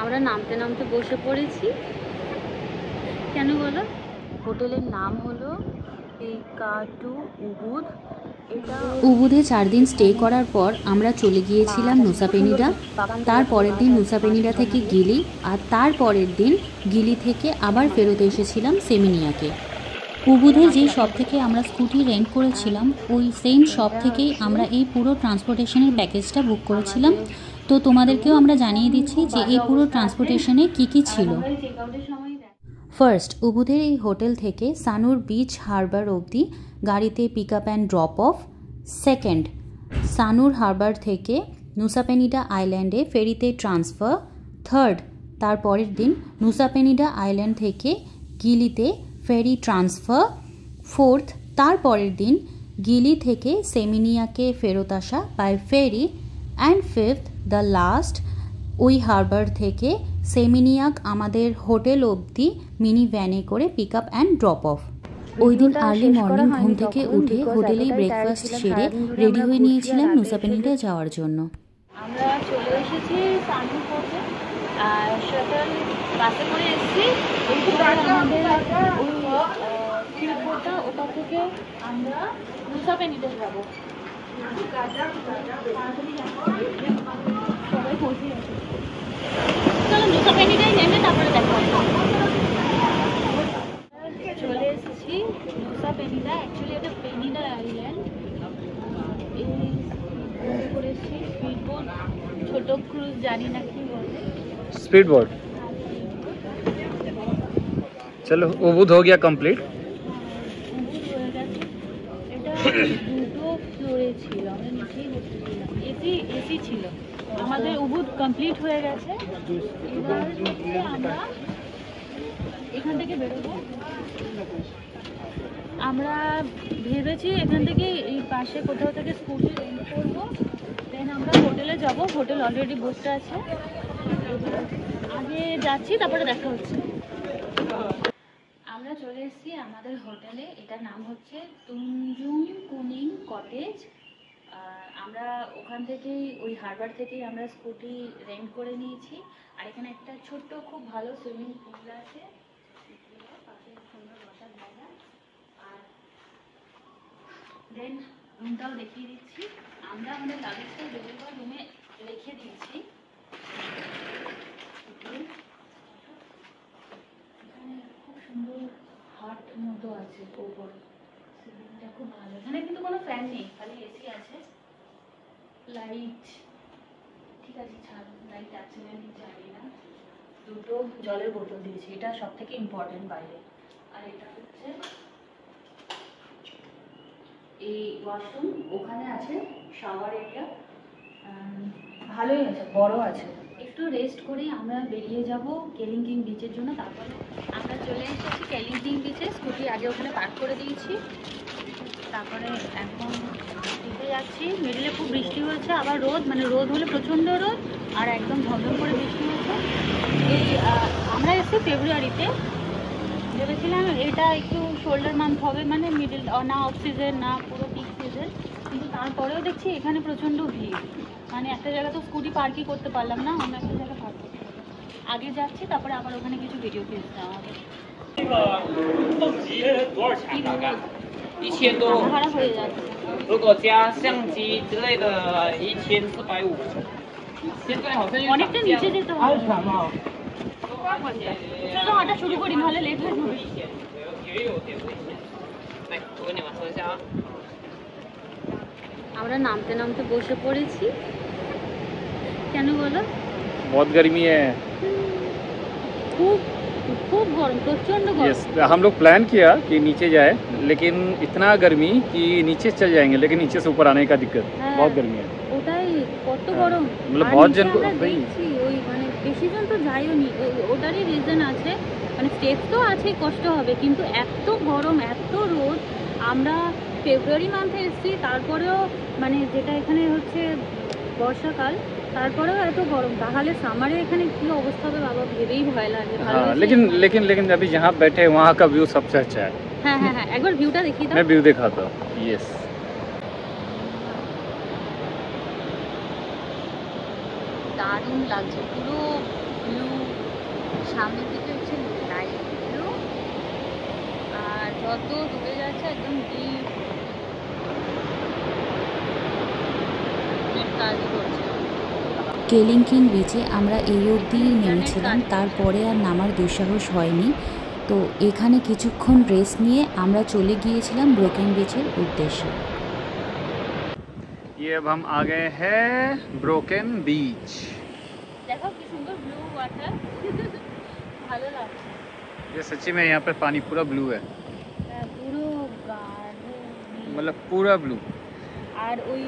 আমরা নামতে নামতে বসে পড়েছি। কেন বলো? হোটেলের নাম হলো পিকাটু উবুদ। উবুদে 4 দিন স্টে করার পর আমরা চলে গিয়েছিলাম নুসা পেনিডা। তারপরের দিন নুসা পেনিডা থেকে গিলি, আর তারপরের দিন গিলি থেকে আবার ফেরত এসেছিলাম সেমিনিয়াকে। উবুধে যে শপ থেকে আমরা স্কুটি রেন্ট করেছিলাম ওই সেম শপ থেকেই আমরা এই পুরো ট্রান্সপোর্টেশনের প্যাকেজটা বুক করেছিলাম। তো তোমাদেরকেও আমরা জানিয়ে দিচ্ছি যে এই পুরো ট্রান্সপোর্টেশনে কী কী ছিল। ফার্স্ট, উবুধের এই হোটেল থেকে সানুর বিচ হারবার অবধি গাড়িতে pick up and drop off. Second, Sanur harbour থেকে নুসা পেনিডা আইল্যান্ডে ফেরিতে ট্রান্সফার। থার্ড, তারপরের দিন নুসা পেনিডা আইল্যান্ড থেকে গিলিতে ফেরি ট্রান্সফার। ফোর্থ, তারপরের দিন গিলি থেকে সেমিনিয়াকে ফেরত আসা by ferry. And fifth, the last, ওই হারবার থেকে সেমিনিয়াক আমাদের হোটেল অবধি মিনি ভ্যানে করে pick up and drop off. ওই দিন আর্লি মর্নিং ঘুম থেকে উঠে হোটেলেই ব্রেকফাস্ট সেরে রেডি হয়ে নিয়েছিলাম নুসা পেনিডা যাওয়ার জন্য। আমরা চলে এসেছি সানু পোর্টে, শাটল বাসে করে এসেছি। ওটা থেকে আমরা নুসা পেনিডা যাবো। সবাই পৌঁছে গেছে, চলো নুসা পেনিডাই নেমে তারপরে দেখা হবে। চলে এসেছি নুসা পেনিডা। অ্যাকচুয়ালি এটা পেনিডা আইল্যান্ড। এই করে এসেছি স্পিড বোট, ছোট ক্রুজ, জানি না কি বলে, स्पीड बोट। चलो उबुद हो गया कंप्लीट। এটা দুটো ফ্লোরে ছিল, আমরা নিচেই বসেছিলাম। এসি ছিল। আমাদের উবুদ কমপ্লিট হয়ে গেছে। এবার আমরা এখান থেকে বেরোবো। আমরা ভেবেছি এখান থেকে এই পাশে কোথাও থেকে স্কুটি রেন্ট করবো, দেন আমরা হোটেলে যাব। হোটেল অলরেডি বুকড আছে। আগে যাচ্ছি, তারপরে দেখা হচ্ছে। আমরা চলে এসেছি আমাদের হোটেলে। এটার নাম হচ্ছে তুঞ্জুং কুনিং কটেজ। আমরা ওখান থেকেই, ওই হারবার থেকেই আমরা স্কুটি রেন্ট করে নিয়েছি। আর এখানে একটা ছোট্ট খুব ভালো সুইমিং পুল আছে, পাশে সুন্দর বসার জায়গা। আর দেন রুমটাও দেখিয়ে দিচ্ছি। আমরা আমাদের লাগেজটা বেরোবার রুমে রেখে দিয়েছি। এখানে খুব সুন্দর হাট মতো আছে ওপর, সিলিংটা খুব ভালো। এখানে কিন্তু কোনো ফ্যান নেই, খালি এসি আছে। লাইট ঠিক আছে, ছাড়, লাইট আছে না নেই জানি না। দুটো জলের বোতল দিয়েছি, এটা সব থেকে ইম্পর্টেন্ট বাইরে। আর এটা হচ্ছে এই ওয়াশরুম, ওখানে আছে শাওয়ার এরিয়া, ভালোই আছে, বড় আছে। একটু রেস্ট করে আমরা বেরিয়ে যাব কেলিংটিং বিচের জন্য। তারপরে আমরা চলে এসেছি কেলিংটিং বিচে। স্কুটি আগে ওখানে পার্ক করে দিয়েছি। তারপরে এখন দিতে যাচ্ছি। মিডিলে খুব বৃষ্টি হয়েছে, আবার রোদ, মানে রোদ হলে প্রচণ্ড রোদ, আর একদম ঝমঝম করে বৃষ্টি হয়েছে। এই আমরা এসেছি ফেব্রুয়ারিতে। ভেবেছিলাম এটা একটু শোল্ডার মান্থ হবে, মানে মিডিল না অফ সিজন না পুরো পিক সিজন, কিন্তু তারপরেও দেখছি এখানে প্রচণ্ড ভিড়। মানে একটা জায়গা তো স্কুটি পার্কই করতে পারলাম না, অন্য একটা জায়গা পার্ক করতে পারলাম। আগে যাচ্ছি, তারপরে আবার ওখানে কিছু ভিডিও ক্লিপ নেওয়া হবে। 1000多， ভাড়া হয়ে যাচ্ছে। 如果加相机之类的1450。现在好像又 অনেকটা নিচে যেতে হবে। চলো হাঁটা শুরু করি, নাহলে লেট হয়ে যাবে। 也有点危险。来，我跟你们说一下啊。 আমরা নামতে নামতে বসে পড়েছি। কেন বলো? बहुत गर्मी है। খুব খুব গরম, প্রচন্ড গরম। यस, हम लोग प्लान किया कि नीचे जाए, लेकिन इतना गर्मी कि नीचे चल जाएंगे, लेकिन नीचे से ऊपर आने का दिक्कत, बहुत गर्मी है। ওটাই কত গরম। मतलब बहुत जन को ভাই ওই মানে বেশি জন তো যাইও নি, ওটারই রিজন আছে। মানে স্টেপ তো আছে, কষ্ট হবে, কিন্তু এত গরম, এত রোদ। আমরা ফেব্রুয়ারি মান্থে এসেছি, তারপরেও মানে যেটা এখানে হচ্ছে বর্ষাকাল, তারপরেও এত গরম। তাহলে সামারে এখানে কি অবস্থা হবে বাবা, ভেবেই ভয় লাগে। हाँ, लेकिन अभी जहाँ बैठे वहाँ का व्यू सबसे अच्छा है। হ্যাঁ হ্যাঁ হ্যাঁ, একবার ভিউটা দেখিয়ে দাও। मैं व्यू दिखाता हूँ। यस, দারুণ লাগছে, পুরো ব্লু, সামনের দিকে হচ্ছে লাইট ব্লু, আর যত দূরে যাচ্ছে একদম ডিপ কাজই করছে। কেলিংকিন বিচে আমরা এই অবধি নেমেছিলাম, তারপরে আর নামার দুঃসাহস হয়নি। তো এখানে কিছুক্ষণ রেস্ট নিয়ে আমরা চলে গিয়েছিলাম ব্রোকেন বিচের উদ্দেশ্যে। ये अब हम आ गए हैं ब्रोकेन बीच। দেখো কি সুন্দর ব্লু ওয়াটার, ভালো লাগছে। ये सच्ची में यहाँ पर पानी पूरा ब्लू है, পুরো গাঢ় নীল। मतलब पूरा ब्लू। আর ওই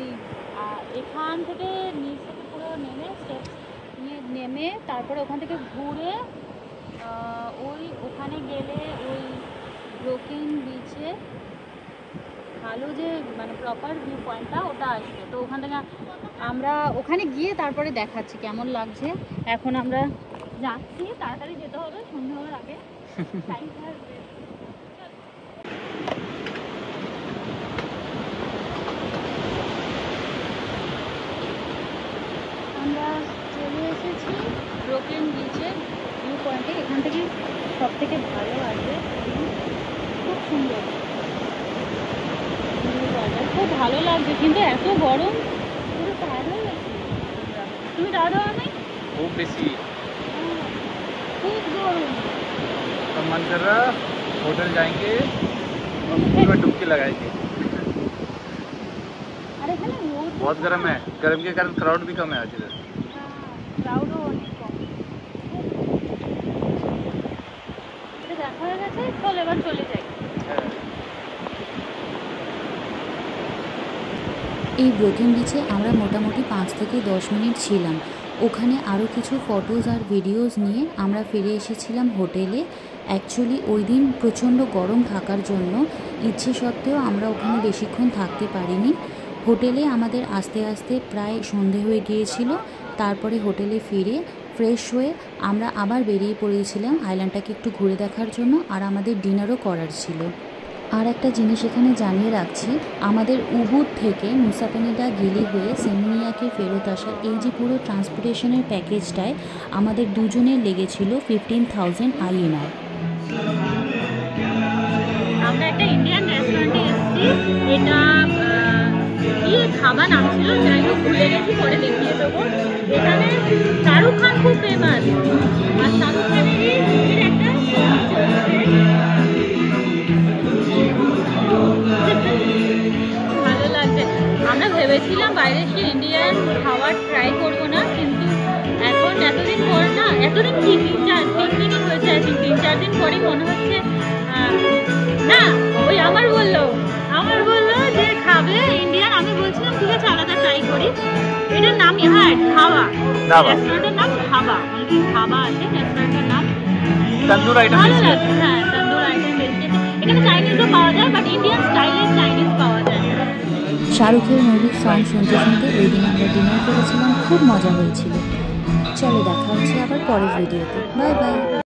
এখান থেকে নিচ থেকে পুরো নেমে স্টেপস নিয়ে নেমে তারপরে ওখান থেকে ঘুরে ওই ওখানে গেলে ওই ব্রোকেন বিচে ভালো যে মানে প্রপার ভিউ পয়েন্টটা ওটা আসবে। তো ওখান থেকে আমরা ওখানে গিয়ে তারপরে দেখাচ্ছি কেমন লাগছে। এখন আমরা যাচ্ছি, তাড়াতাড়ি যেতে হবে সন্ধ্যা হওয়ার আগে। আমরা চলে এসেছি ব্রোকেন বিচের ভিউ পয়েন্টে। এখান থেকে সব থেকে ভালো আসবে, খুব সুন্দর খুব ভালো লাগছে, কিন্তু এত গরম পুরো টায়ার্ড হয়ে গেছি। তুমি টায়ার্ড হওয়া নেই? खूब बेसी খুব গরম। तो मन कर रहा होटल जाएंगे और पूरा डुबकी लगाएंगे। আর এখানে রোদ बहुत गर्म है, गर्म के कारण क्राउड भी कम है आज इधर। ক্রাউডও অনেক কম। এটা দেখা হয়ে গেছে, চল এবার চলে যাই। এই ব্রোকেন বিচে আমরা মোটামুটি 5 থেকে 10 মিনিট ছিলাম। ওখানে আরও কিছু ফটোজ আর ভিডিওস নিয়ে আমরা ফিরে এসেছিলাম হোটেলে। অ্যাকচুয়ালি ওই দিন প্রচণ্ড গরম থাকার জন্য ইচ্ছে সত্ত্বেও আমরা ওখানে বেশিক্ষণ থাকতে পারিনি। হোটেলে আমাদের আস্তে আস্তে প্রায় সন্ধে হয়ে গিয়েছিল। তারপরে হোটেলে ফিরে ফ্রেশ হয়ে আমরা আবার বেরিয়ে পড়েছিলাম আইল্যান্ডটাকে একটু ঘুরে দেখার জন্য, আর আমাদের ডিনারও করার ছিল। আর একটা জিনিস এখানে জানিয়ে রাখছি, আমাদের উবুদ থেকে নুসা পেনিডা গিলি হয়ে সেমিনিয়াকে ফেরত আসার এই যে পুরো ট্রান্সপোর্টেশনের প্যাকেজটায় আমাদের দুজনের লেগেছিল 15,000 INR। আমরা একটা ইন্ডিয়ান রেস্টুরেন্টে এসেছি, এটা কি খাবার নাম ছিল যাই হোক ভুলে গেছি, পরে দেখিয়ে দেবো। এখানে শাহরুখ খান খুব ফেমাস, আর শাহরুখ খানেরই একটা ভালো লাগছে। আমরা ভেবেছিলাম বাইরে এসে ইন্ডিয়ান খাবার ট্রাই করবো না, কিন্তু এখন এতদিন পর না, এতদিন কি 3 দিনই হয়েছে, 3-4 দিন পরেই মনে হচ্ছে না। ওই আমার বললো যে খাবে ইন্ডিয়ান, আমি বলছিলাম ঠিক আছে আলাদা ট্রাই করি। এটার নাম খাওয়া, রেস্টুরেন্টের নাম খাওয়া, খাওয়া আছে রেস্টুরেন্টের নাম। तंदूर आइटम ভালো লাগছে, হ্যাঁ তন্দুর আইটেম বেশি। এখানে চাইনিজও পাওয়া যায়, বাট ইন্ডিয়ান স্টাইলের চাইনিজ পাওয়া যায়। শাহরুখের মিউজিক সং শুনতে শুনতে ওই দিন আমরা ডিনার করেছিলাম, খুব মজা হয়েছিল। চলো দেখা হচ্ছে আবার পরের ভিডিওতে। Bye bye.